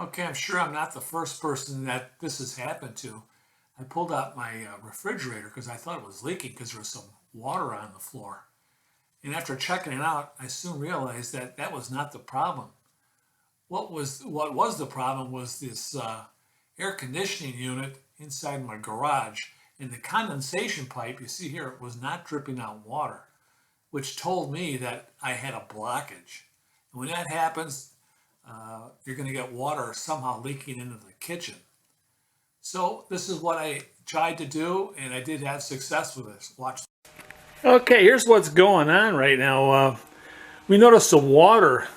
Okay, I'm sure I'm not the first person that this has happened to. I pulled out my refrigerator because I thought it was leaking because there was some water on the floor. And after checking it out, I soon realized that that was not the problem. What was the problem was this air conditioning unit inside my garage, and the condensation pipe you see here was not dripping out water, which told me that I had a blockage. And when that happens, you're going to get water somehow leaking into the kitchen. So this is what I tried to do, and I did have success with this. Watch. Okay, here's what's going on right now. We noticed some water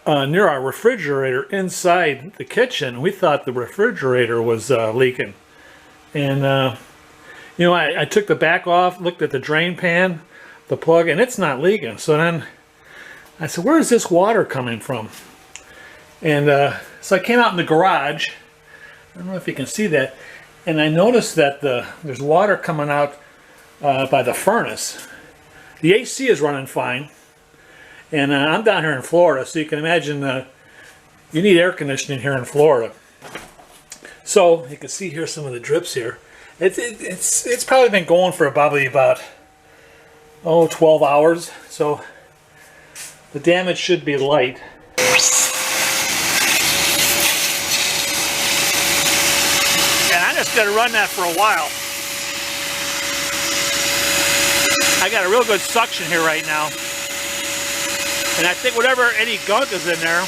near our refrigerator inside the kitchen. We thought the refrigerator was leaking. And, I took the back off, looked at the drain pan, the plug, and it's not leaking. So then I said, where is this water coming from? And so I came out in the garage. I don't know if you can see that. And I noticed that there's water coming out by the furnace. The AC is running fine. And I'm down here in Florida, so you can imagine you need air conditioning here in Florida. So you can see here some of the drips here. It's probably been going for probably about 12 hours. So the damage should be light. And I'm just going to run that for a while. I got a real good suction here right now. And I think whatever any gunk is in there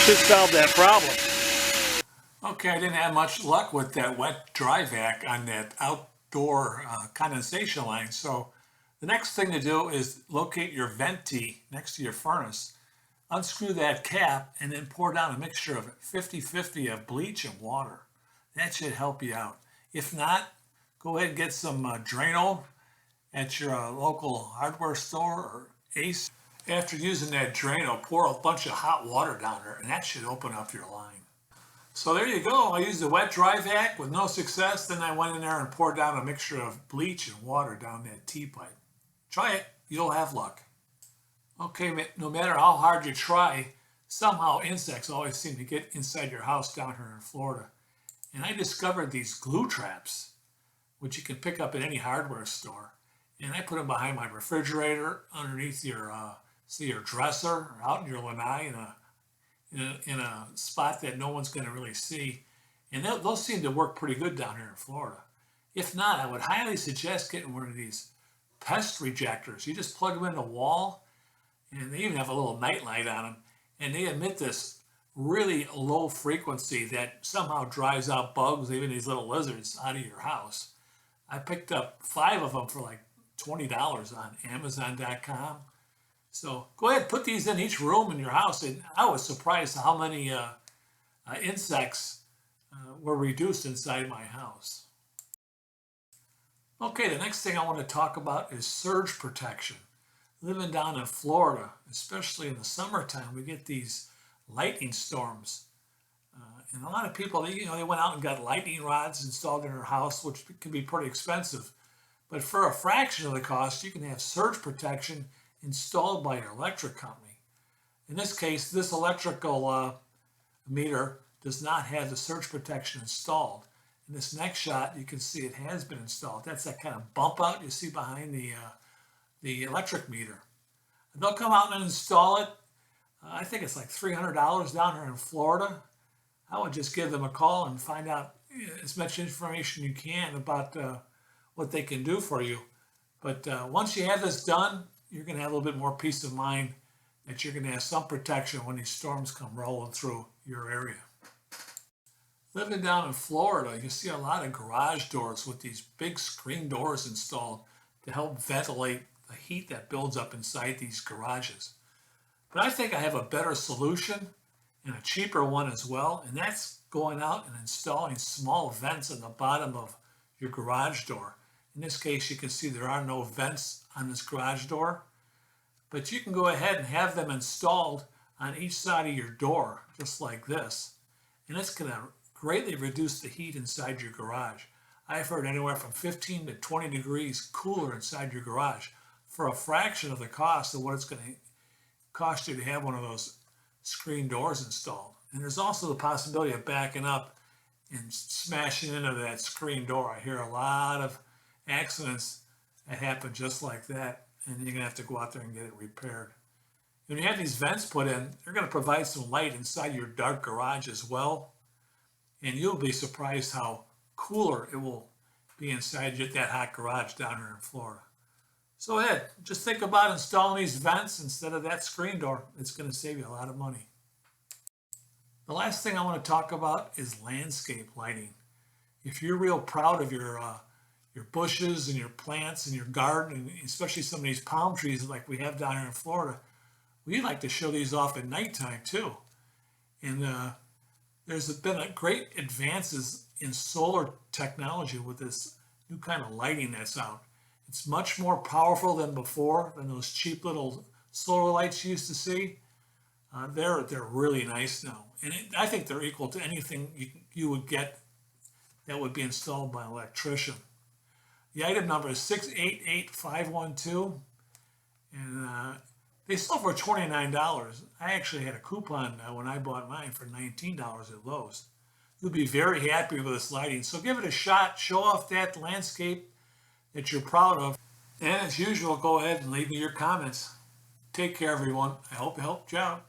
should solve that problem. Okay, I didn't have much luck with that wet dry vac on that outdoor condensation line. So the next thing to do is locate your vent tee next to your furnace, unscrew that cap, and then pour down a mixture of 50-50 of bleach and water. That should help you out. If not, go ahead and get some Drano at your local hardware store or Ace. After using that Drano, pour a bunch of hot water down there, and that should open up your line. So there you go. I used the wet dry vac with no success. Then I went in there and poured down a mixture of bleach and water down that T-pipe. Try it. You'll have luck. Okay, no matter how hard you try, somehow insects always seem to get inside your house down here in Florida. And I discovered these glue traps, which you can pick up at any hardware store. And I put them behind my refrigerator, underneath your dresser, or out in your lanai in a spot that no one's going to really see. And those seem to work pretty good down here in Florida. If not, I would highly suggest getting one of these pest rejectors. You just plug them in the wall, and they even have a little night light on them, and they emit this really low frequency that somehow drives out bugs, even these little lizards, out of your house. I picked up 5 of them for like $20 on Amazon.com. So go ahead, put these in each room in your house. And I was surprised how many insects were reduced inside my house. Okay, the next thing I want to talk about is surge protection. Living down in Florida, especially in the summertime, we get these lightning storms. And a lot of people, they went out and got lightning rods installed in their house, which can be pretty expensive. But for a fraction of the cost, you can have surge protection installed by your electric company. In this case, this electrical meter does not have the surge protection installed. In this next shot, you can see it has been installed. That's that kind of bump out you see behind the electric meter. And they'll come out and install it. I think it's like $300 down here in Florida. I would just give them a call and find out as much information you can about what they can do for you. But once you have this done, you're going to have a little bit more peace of mind that you're going to have some protection when these storms come rolling through your area. Living down in Florida, you see a lot of garage doors with these big screen doors installed to help ventilate the heat that builds up inside these garages. But I think I have a better solution and a cheaper one as well, and that's going out and installing small vents in the bottom of your garage door. In this case, you can see there are no vents on this garage door, but you can go ahead and have them installed on each side of your door, just like this. And it's going to greatly reduce the heat inside your garage. I've heard anywhere from 15 to 20 degrees cooler inside your garage for a fraction of the cost of what it's going to cost you to have one of those screen doors installed. And there's also the possibility of backing up and smashing into that screen door. I hear a lot of accidents that happen just like that, and you're gonna have to go out there and get it repaired. When you have these vents put in, they're gonna provide some light inside your dark garage as well, and you'll be surprised how cooler it will be inside that hot garage down here in Florida. So Ed, just think about installing these vents instead of that screen door. It's gonna save you a lot of money. The last thing I want to talk about is landscape lighting. If you're real proud of your bushes and your plants and your garden, and especially some of these palm trees like we have down here in Florida, we like to show these off at nighttime too. And there's been great advances in solar technology with this new kind of lighting that's out. It's much more powerful than before, than those cheap little solar lights you used to see. They're really nice now, and I think they're equal to anything you would get that would be installed by an electrician. The item number is 688512, and they sell for $29. I actually had a coupon when I bought mine for $19 at Lowe's. You'll be very happy with this lighting, so give it a shot. Show off that landscape that you're proud of, and as usual, go ahead and leave me your comments. Take care, everyone. I hope it helped you out.